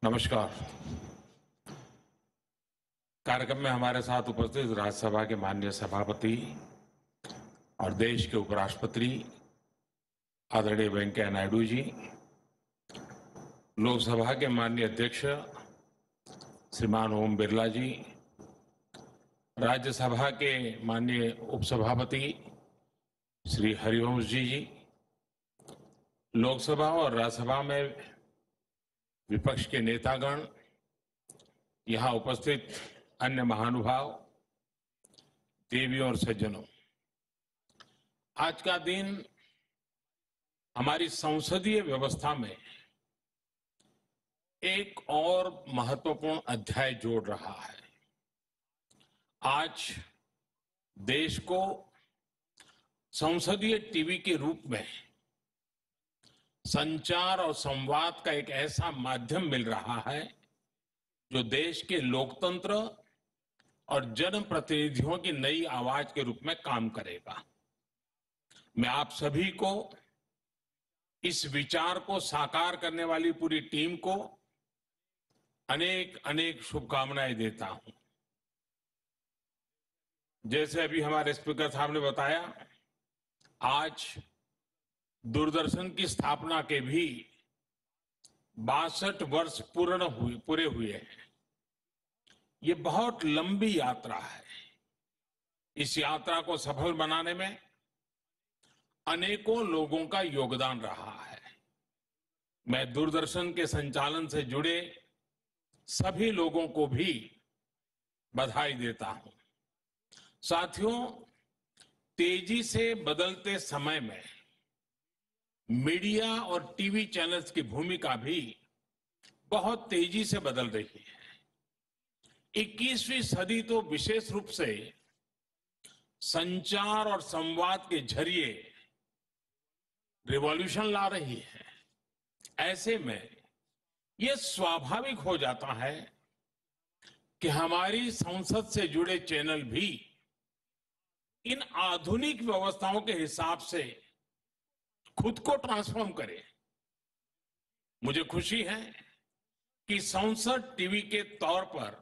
नमस्कार। कार्यक्रम में हमारे साथ उपस्थित राज्यसभा के माननीय सभापति और देश के उपराष्ट्रपति आदरणीय वेंकैया नायडू जी, लोकसभा के माननीय अध्यक्ष श्रीमान ओम बिरला जी, राज्यसभा के माननीय उपसभापति श्री हरिवंश जी, लोकसभा और राज्यसभा में विपक्ष के नेतागण, यहाँ उपस्थित अन्य महानुभाव, देवियों और सज्जनों, आज का दिन हमारी संसदीय व्यवस्था में एक और महत्वपूर्ण अध्याय जोड़ रहा है। आज देश को संसदीय टीवी के रूप में संचार और संवाद का एक ऐसा माध्यम मिल रहा है जो देश के लोकतंत्र और जनप्रतिनिधियों की नई आवाज के रूप में काम करेगा। मैं आप सभी को, इस विचार को साकार करने वाली पूरी टीम को अनेक अनेक शुभकामनाएं देता हूं। जैसे अभी हमारे स्पीकर साहब ने बताया, आज दूरदर्शन की स्थापना के भी 62 वर्ष पूरे हुए हैं। ये बहुत लंबी यात्रा है। इस यात्रा को सफल बनाने में अनेकों लोगों का योगदान रहा है। मैं दूरदर्शन के संचालन से जुड़े सभी लोगों को भी बधाई देता हूं। साथियों, तेजी से बदलते समय में मीडिया और टीवी चैनल्स की भूमिका भी बहुत तेजी से बदल रही है। 21वीं सदी तो विशेष रूप से संचार और संवाद के जरिए रिवॉल्यूशन ला रही है। ऐसे में यह स्वाभाविक हो जाता है कि हमारी संसद से जुड़े चैनल भी इन आधुनिक व्यवस्थाओं के हिसाब से खुद को ट्रांसफॉर्म करें। मुझे खुशी है कि संसद टीवी के तौर पर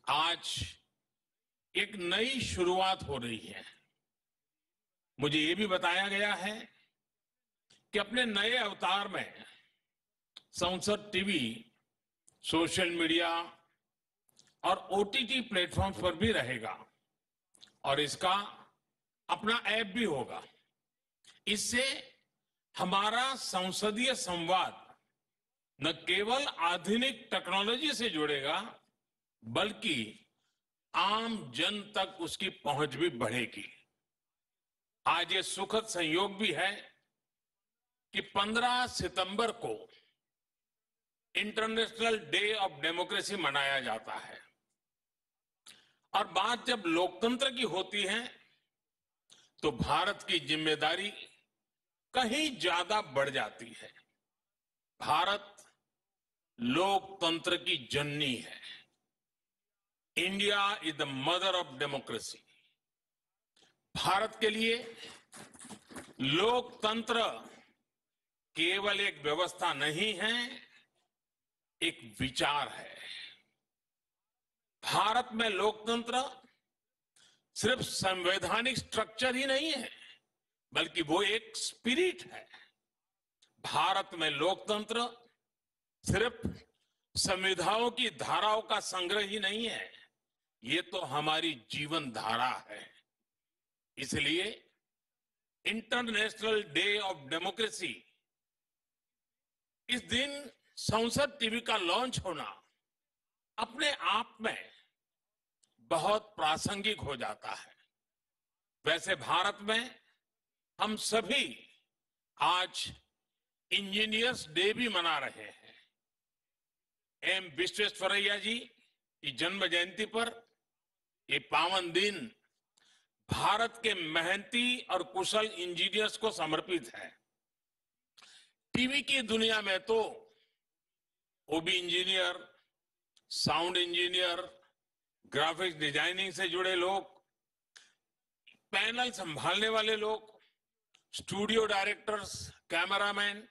आज एक नई शुरुआत हो रही है। मुझे ये भी बताया गया है कि अपने नए अवतार में संसद टीवी सोशल मीडिया और ओटीटी प्लेटफॉर्म्स पर भी रहेगा और इसका अपना ऐप भी होगा। इससे हमारा संसदीय संवाद न केवल आधुनिक टेक्नोलॉजी से जुड़ेगा, बल्कि आम जन तक उसकी पहुंच भी बढ़ेगी। आज ये सुखद संयोग भी है कि 15 सितंबर को इंटरनेशनल डे ऑफ डेमोक्रेसी मनाया जाता है। और बात जब लोकतंत्र की होती है तो भारत की जिम्मेदारी कहीं ज्यादा बढ़ जाती है। भारत लोकतंत्र की जननी है। India is the mother of democracy. Bharat के लिए लोकतंत्र केवल एक व्यवस्था नहीं है, एक विचार है। भारत में लोकतंत्र सिर्फ संवैधानिक स्ट्रक्चर ही नहीं है, बल्कि वो एक स्पिरिट है। भारत में लोकतंत्र सिर्फ संविधानों की धाराओं का संग्रह ही नहीं है, ये तो हमारी जीवन धारा है। इसलिए इंटरनेशनल डे ऑफ डेमोक्रेसी, इस दिन संसद टीवी का लॉन्च होना अपने आप में बहुत प्रासंगिक हो जाता है। वैसे भारत में हम सभी आज इंजीनियर्स डे भी मना रहे हैं। एम विश्वेश्वरैया जी की जन्म जयंती पर ये पावन दिन भारत के मेहनती और कुशल इंजीनियर्स को समर्पित है। टीवी की दुनिया में तो OB engineer, sound engineer, graphics designing से जुड़े लोग, पैनल संभालने वाले लोग, studio directors, cameraman,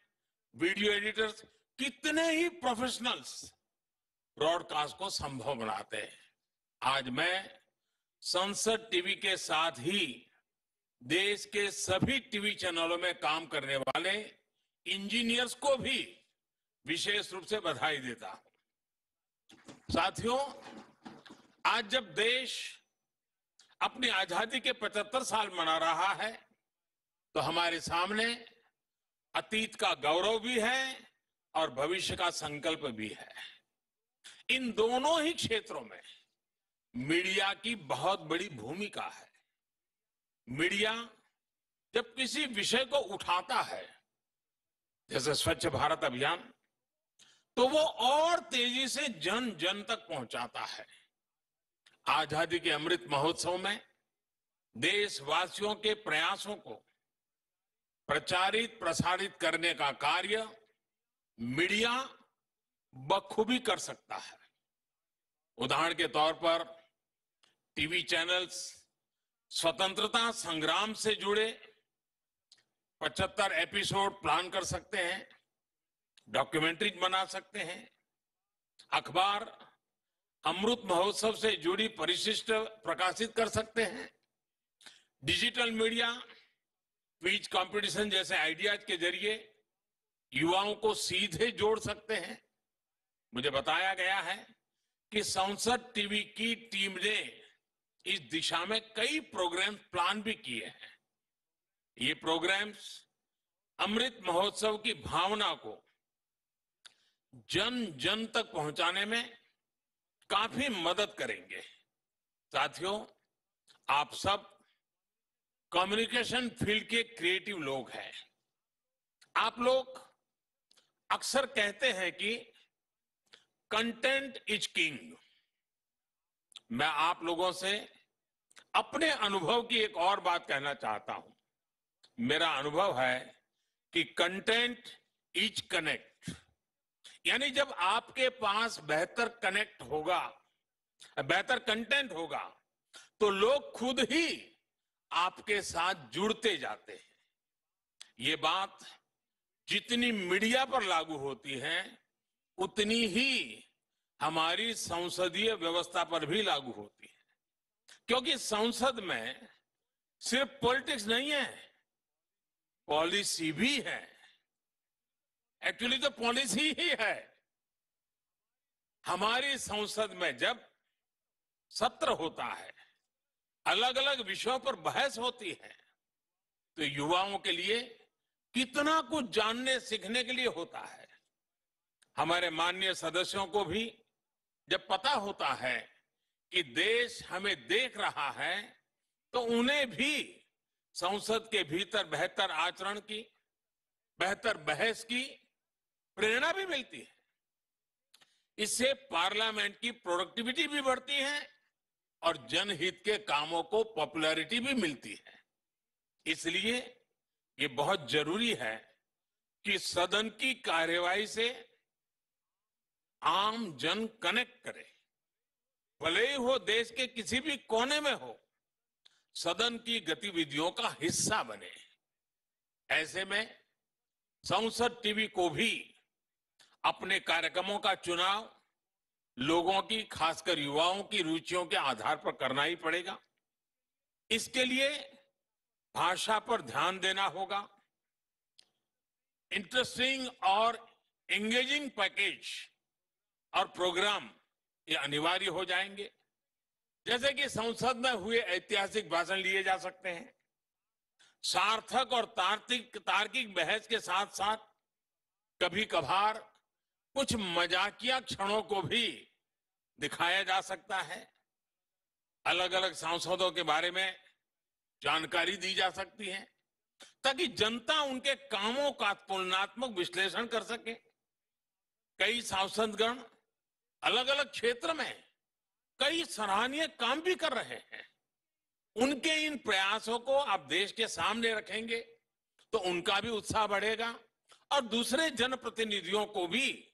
video editors, कितने ही प्रोफेशनल्स ब्रॉडकास्ट को संभव बनाते हैं। आज मैं संसद टीवी के साथ ही देश के सभी टीवी चैनलों में काम करने वाले इंजीनियर्स को भी विशेष रूप से बधाई देता हूं। साथियों, आज जब देश अपनी आजादी के 75 साल मना रहा है, तो हमारे सामने अतीत का गौरव भी है और भविष्य का संकल्प भी है। इन दोनों ही क्षेत्रों में मीडिया की बहुत बड़ी भूमिका है। मीडिया जब किसी विषय को उठाता है, जैसे स्वच्छ भारत अभियान, तो वो और तेजी से जन जन तक पहुंचाता है। आजादी के अमृत महोत्सव में देशवासियों के प्रयासों को प्रचारित प्रसारित करने का कार्य मीडिया बखूबी कर सकता है। उदाहरण के तौर पर टीवी चैनल्स स्वतंत्रता संग्राम से जुड़े 75 एपिसोड प्लान कर सकते हैं, डॉक्यूमेंट्री बना सकते हैं। अखबार अमृत महोत्सव से जुड़ी परिशिष्ट प्रकाशित कर सकते हैं। डिजिटल मीडिया क्विज कंपटीशन जैसे आइडियाज के जरिए युवाओं को सीधे जोड़ सकते हैं। मुझे बताया गया है कि संसद टीवी की टीम ने इस दिशा में कई प्रोग्राम प्लान भी किए हैं। ये प्रोग्राम्स अमृत महोत्सव की भावना को जन जन तक पहुंचाने में काफी मदद करेंगे। साथियों, आप सब कम्युनिकेशन फील्ड के क्रिएटिव लोग हैं। आप लोग अक्सर कहते हैं कि कंटेंट इज किंग। मैं आप लोगों से अपने अनुभव की एक और बात कहना चाहता हूं। मेरा अनुभव है कि कंटेंट इज कनेक्ट, यानी जब आपके पास बेहतर कनेक्ट होगा, बेहतर कंटेंट होगा, तो लोग खुद ही आपके साथ जुड़ते जाते हैं। ये बात जितनी मीडिया पर लागू होती है, उतनी ही हमारी संसदीय व्यवस्था पर भी लागू होती है। क्योंकि संसद में सिर्फ पॉलिटिक्स नहीं है, पॉलिसी भी है। एक्चुअली तो पॉलिसी ही है। हमारी संसद में जब सत्र होता है, अलग अलग विषयों पर बहस होती है, तो युवाओं के लिए कितना कुछ जानने सीखने के लिए होता है। हमारे माननीय सदस्यों को भी जब पता होता है कि देश हमें देख रहा है, तो उन्हें भी संसद के भीतर बेहतर आचरण की, बेहतर बहस की प्रेरणा भी मिलती है। इससे पार्लियामेंट की प्रोडक्टिविटी भी बढ़ती है और जनहित के कामों को पॉपुलैरिटी भी मिलती है। इसलिए ये बहुत जरूरी है कि सदन की कार्यवाही से आम जन कनेक्ट करे। भले ही वो देश के किसी भी कोने में हो, सदन की गतिविधियों का हिस्सा बने। ऐसे में संसद टीवी को भी अपने कार्यक्रमों का चुनाव लोगों की, खासकर युवाओं की रुचियों के आधार पर करना ही पड़ेगा। इसके लिए भाषा पर ध्यान देना होगा। इंटरेस्टिंग और एंगेजिंग पैकेज और प्रोग्राम ये अनिवार्य हो जाएंगे। जैसे कि संसद में हुए ऐतिहासिक भाषण लिए जा सकते हैं। सार्थक और तार्किक बहस के साथ साथ कभी कभार कुछ मजाकिया क्षणों को भी दिखाया जा सकता है। अलग अलग सांसदों के बारे में जानकारी दी जा सकती है, ताकि जनता उनके कामों का तुलनात्मक विश्लेषण कर सके। कई सांसदगण अलग अलग क्षेत्र में कई सराहनीय काम भी कर रहे हैं। उनके इन प्रयासों को आप देश के सामने रखेंगे तो उनका भी उत्साह बढ़ेगा और दूसरे जनप्रतिनिधियों को भी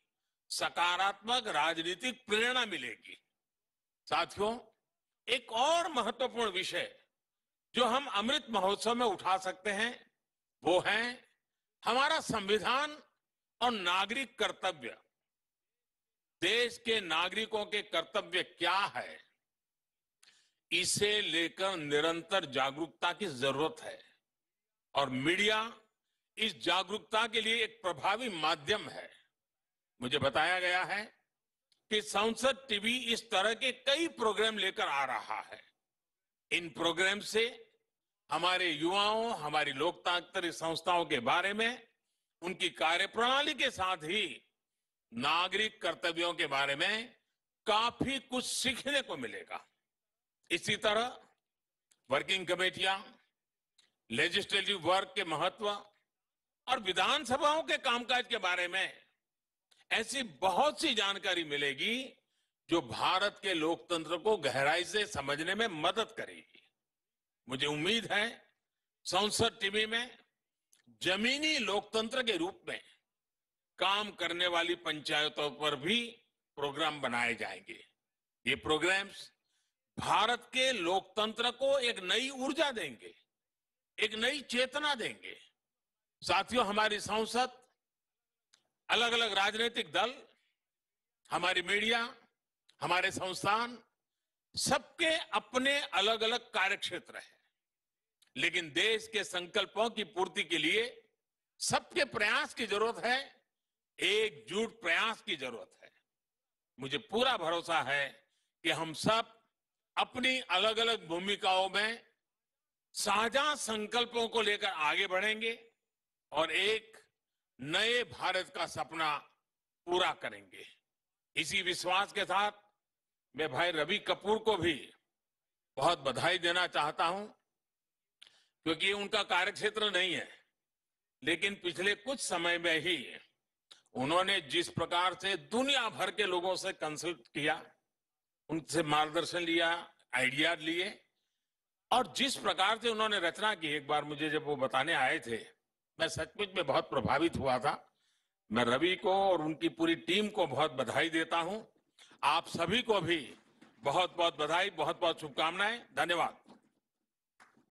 सकारात्मक राजनीतिक प्रेरणा मिलेगी। साथियों, एक और महत्वपूर्ण विषय जो हम अमृत महोत्सव में उठा सकते हैं, वो है हमारा संविधान और नागरिक कर्तव्य, देश के नागरिकों के कर्तव्य क्या है, इसे लेकर निरंतर जागरूकता की जरूरत है। और मीडिया इस जागरूकता के लिए एक प्रभावी माध्यम है। मुझे बताया गया है कि संसद टीवी इस तरह के कई प्रोग्राम लेकर आ रहा है। इन प्रोग्राम से हमारे युवाओं, हमारी लोकतांत्रिक संस्थाओं के बारे में, उनकी कार्यप्रणाली के साथ ही नागरिक कर्तव्यों के बारे में काफी कुछ सीखने को मिलेगा। इसी तरह वर्किंग कमेटियां, लेजिस्लेटिव वर्क के महत्व और विधानसभाओं के कामकाज के बारे में ऐसी बहुत सी जानकारी मिलेगी जो भारत के लोकतंत्र को गहराई से समझने में मदद करेगी। मुझे उम्मीद है संसद टीवी में जमीनी लोकतंत्र के रूप में काम करने वाली पंचायतों पर भी प्रोग्राम बनाए जाएंगे। ये प्रोग्राम्स भारत के लोकतंत्र को एक नई ऊर्जा देंगे, एक नई चेतना देंगे। साथियों, हमारी संसद, अलग अलग राजनीतिक दल, हमारी मीडिया, हमारे संस्थान, सबके अपने अलग अलग कार्यक्षेत्र हैं, लेकिन देश के संकल्पों की पूर्ति के लिए सबके प्रयास की जरूरत है, एकजुट प्रयास की जरूरत है। मुझे पूरा भरोसा है कि हम सब अपनी अलग अलग भूमिकाओं में साझा संकल्पों को लेकर आगे बढ़ेंगे और एक नए भारत का सपना पूरा करेंगे। इसी विश्वास के साथ मैं भाई रवि कपूर को भी बहुत बधाई देना चाहता हूं, क्योंकि उनका कार्यक्षेत्र नहीं है, लेकिन पिछले कुछ समय में ही उन्होंने जिस प्रकार से दुनिया भर के लोगों से कंसल्ट किया, उनसे मार्गदर्शन लिया, आइडियाज लिए, और जिस प्रकार से उन्होंने रचना की, एक बार मुझे जब वो बताने आए थे, मैं सचमुच में बहुत प्रभावित हुआ था। मैं रवि को और उनकी पूरी टीम को बहुत बधाई देता हूं। आप सभी को भी बहुत बहुत बधाई, बहुत बहुत शुभकामनाएं। धन्यवाद।